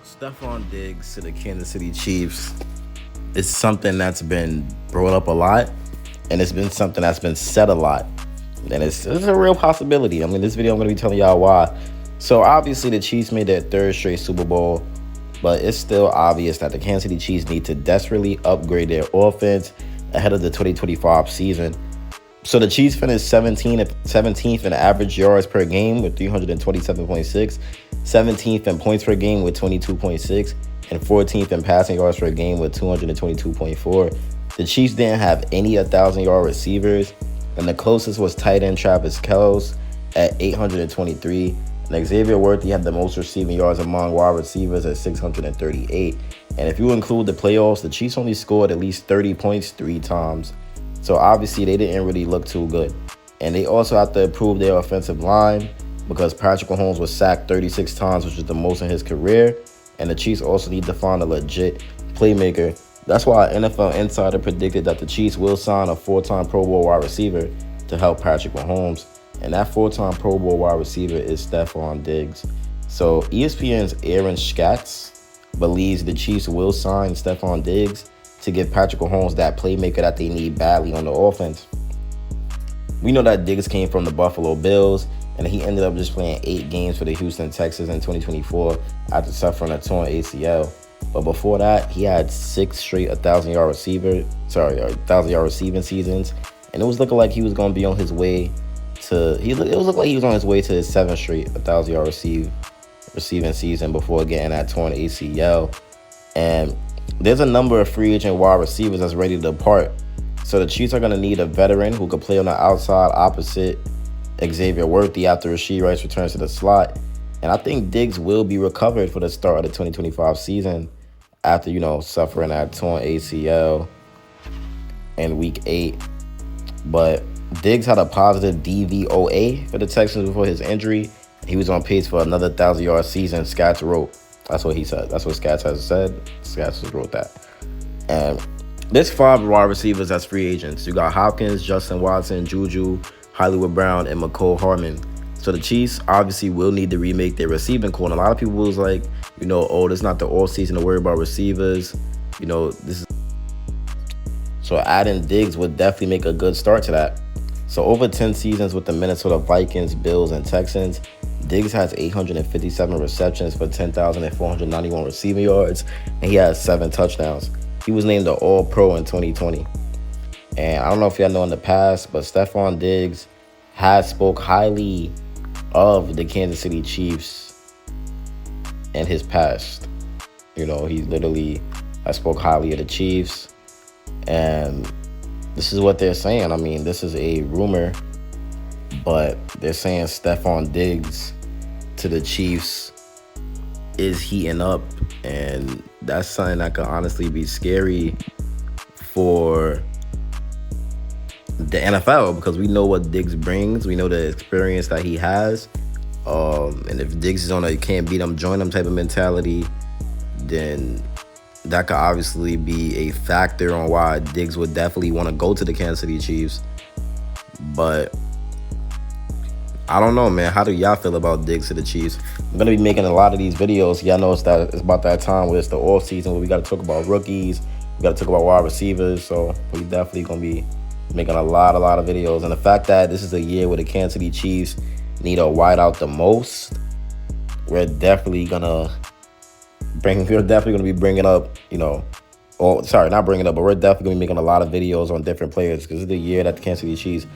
Stefon Diggs to the Kansas City Chiefs is something that's been brought up a lot, and it's been something that's been said a lot. And it's a real possibility. I mean, this video I'm going to be telling y'all why. So, obviously, the Chiefs made their third straight Super Bowl, but it's still obvious that the Kansas City Chiefs need to desperately upgrade their offense ahead of the 2025 season. So the Chiefs finished 17th in average yards per game with 327.6, 17th in points per game with 22.6, and 14th in passing yards per game with 222.4. The Chiefs didn't have any 1,000-yard receivers, and the closest was tight end Travis Kelce at 823. And Xavier Worthy had the most receiving yards among wide receivers at 638. And if you include the playoffs, the Chiefs only scored at least 30 points 3 times. So obviously they didn't really look too good. And they also have to improve their offensive line because Patrick Mahomes was sacked 36 times, which is the most in his career. And the Chiefs also need to find a legit playmaker. That's why an NFL insider predicted that the Chiefs will sign a 4-time Pro Bowl wide receiver to help Patrick Mahomes. And that 4-time Pro Bowl wide receiver is Stefon Diggs. So ESPN's Aaron Schatz believes the Chiefs will sign Stefon Diggs to give Patrick Mahomes that playmaker that they need badly on the offense. We know that Diggs came from the Buffalo Bills, and he ended up just playing 8 games for the Houston Texans in 2024 after suffering a torn ACL. But before that, he had 6 straight 1,000-yard receiving seasons, and it was looking like he was going to be on his way to. It was looking like he was on his way to his 7th straight 1,000-yard receiving season before getting that torn ACL. And there's a number of free agent wide receivers that's ready to depart. So the Chiefs are going to need a veteran who could play on the outside opposite Xavier Worthy after Rashee Rice returns to the slot. And I think Diggs will be recovered for the start of the 2025 season after, suffering that torn ACL in Week 8. But Diggs had a positive DVOA for the Texans before his injury. He was on pace for another 1,000-yard season, Scats wrote. That's what he said. That's what Scats has said. Scats just wrote that. And there's 5 wide receivers as free agents. You got Hopkins, Justin Watson, Juju, Hollywood Brown, and McCole Hardman. So the Chiefs obviously will need to remake their receiving core. And a lot of people was like, it's not the all season to worry about receivers. This is. So adding Diggs would definitely make a good start to that. So over 10 seasons with the Minnesota Vikings, Bills, and Texans, Diggs has 857 receptions for 10,491 receiving yards, and he has 7 touchdowns. He was named the All-Pro in 2020. And I don't know if y'all know in the past, but Stefon Diggs has spoke highly of the Kansas City Chiefs in his past. He literally has spoke highly of the Chiefs. And this is what they're saying. I mean, this is a rumor, but they're saying Stefon Diggs to the Chiefs is heating up, and that's something that could honestly be scary for the NFL because we know what Diggs brings. We know the experience that he has. And if Diggs is on a can't beat him, join him type of mentality, then that could obviously be a factor on why Diggs would definitely want to go to the Kansas City Chiefs. But I don't know, man. How do y'all feel about Diggs to the Chiefs? I'm going to be making a lot of these videos. Y'all know it's about that time where it's the offseason where we got to talk about rookies. We got to talk about wide receivers. So we definitely going to be making a lot of videos. And the fact that this is a year where the Kansas City Chiefs need a wideout the most, we're definitely going to be bringing up, not bringing up, but we're definitely going to be making a lot of videos on different players because it's the year that the Kansas City Chiefs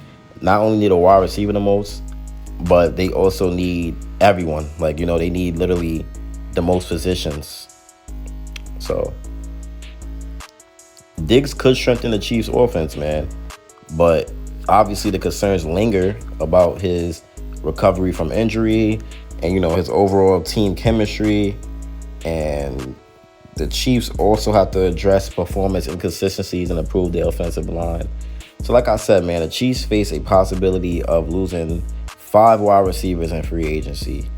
not only need a wide receiver the most, but they also need everyone. They need literally the most positions. So Diggs could strengthen the Chiefs' offense, man. But obviously the concerns linger about his recovery from injury and, his overall team chemistry. And the Chiefs also have to address performance inconsistencies and improve their offensive line. So like I said, man, the Chiefs face a possibility of losing 5 wide receivers in free agency.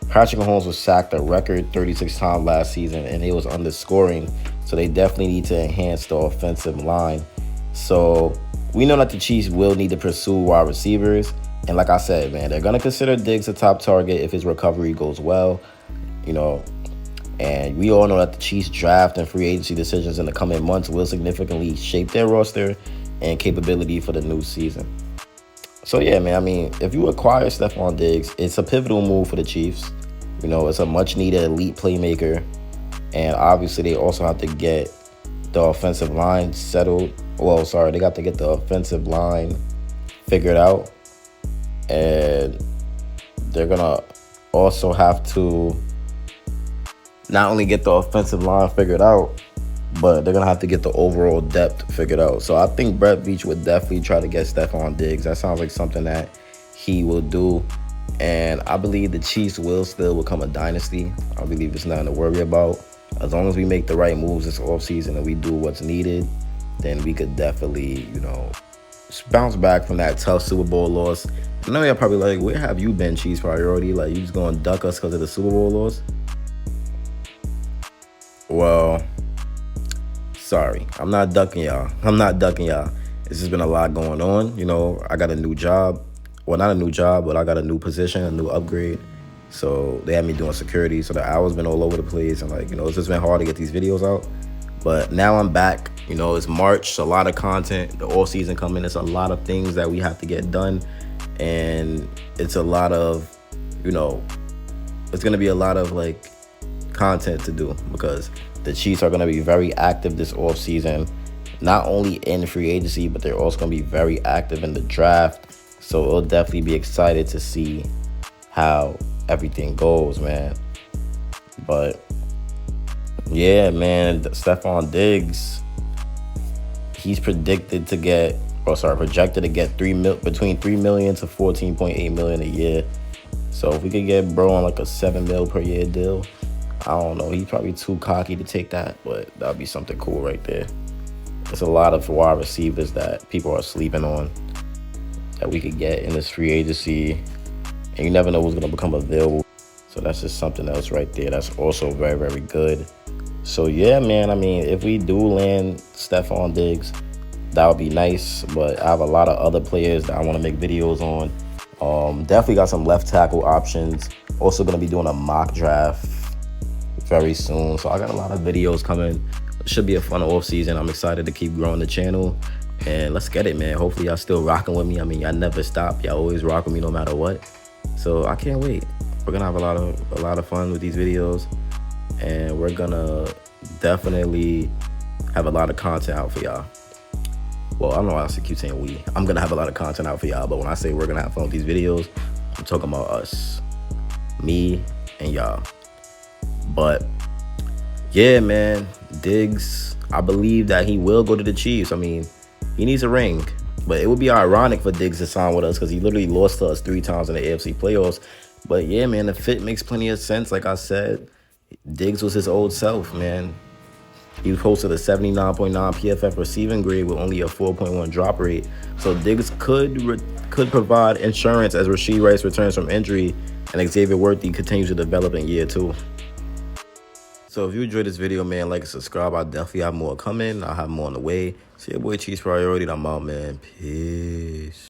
Patrick Mahomes was sacked a record 36 times last season, and he was underscoring. So they definitely need to enhance the offensive line. So we know that the Chiefs will need to pursue wide receivers. And like I said, man, they're going to consider Diggs a top target if his recovery goes well. And we all know that the Chiefs draft and free agency decisions in the coming months will significantly shape their roster and capability for the new season. So yeah, man, I mean, if you acquire Stefon Diggs, it's a pivotal move for the Chiefs. You know, it's a much needed elite playmaker. And obviously they also have to get the offensive line settled. Well, sorry, they got to get the offensive line figured out. And they're going to also have to not only get the offensive line figured out, but they're going to have to get the overall depth figured out. So I think Brett Veach would definitely try to get Stefon Diggs. That sounds like something that he will do. And I believe the Chiefs will still become a dynasty. I believe it's nothing to worry about. As long as we make the right moves this offseason and we do what's needed, then we could definitely, you know, bounce back from that tough Super Bowl loss. I know y'all probably like, where have you been, Chiefs priority? Like, you just going to duck us because of the Super Bowl loss? Well, sorry. I'm not ducking y'all. It's just been a lot going on. You know, I got a new job. Well, not a new job, but I got a new position, a new upgrade. So they had me doing security. So the hours been all over the place. And like, you know, it's just been hard to get these videos out. But now I'm back. You know, it's March. A lot of content. The all season coming. It's a lot of things that we have to get done. And it's a lot of, you know, it's going to be a lot of like content to do because the Chiefs are going to be very active this off season, not only in free agency, but they're also going to be very active in the draft. So it'll definitely be excited to see how everything goes, man. But yeah, man, Stefon Diggs, he's projected to get between $3 million to $14.8 million a year. So if we could get bro on like a $7 million per year deal, I don't know. He's probably too cocky to take that, but that'd be something cool right there. There's a lot of wide receivers that people are sleeping on that we could get in this free agency, and you never know who's going to become available. So that's just something else right there. That's also very, very good. So yeah, man, I mean, if we do land Stefon Diggs, that would be nice. But I have a lot of other players that I want to make videos on. Definitely got some left tackle options. Also going to be doing a mock draft very soon. So I got a lot of videos coming. It should be a fun off season. I'm excited to keep growing the channel. And let's get it, man. Hopefully y'all still rocking with me. I mean, y'all never stop. Y'all always rock with me no matter what. So I can't wait. We're gonna have a lot of fun with these videos. And we're gonna definitely have a lot of content out for y'all. Well, I don't know why I keep saying we. I'm gonna have a lot of content out for y'all, but when I say we're gonna have fun with these videos, I'm talking about us. Me and y'all. But yeah, man, Diggs, I believe that he will go to the Chiefs. I mean, he needs a ring. But it would be ironic for Diggs to sign with us because he literally lost to us 3 times in the AFC playoffs. But yeah, man, the fit makes plenty of sense. Like I said, Diggs was his old self, man. He posted a 79.9 PFF receiving grade with only a 4.1 drop rate. So Diggs could provide insurance as Rashee Rice returns from injury and Xavier Worthy continues to develop in year 2. So if you enjoyed this video, man, like and subscribe. I'll definitely have more coming. I'll have more on the way. See your boy Chiefs Priority. I'm out, man. Peace.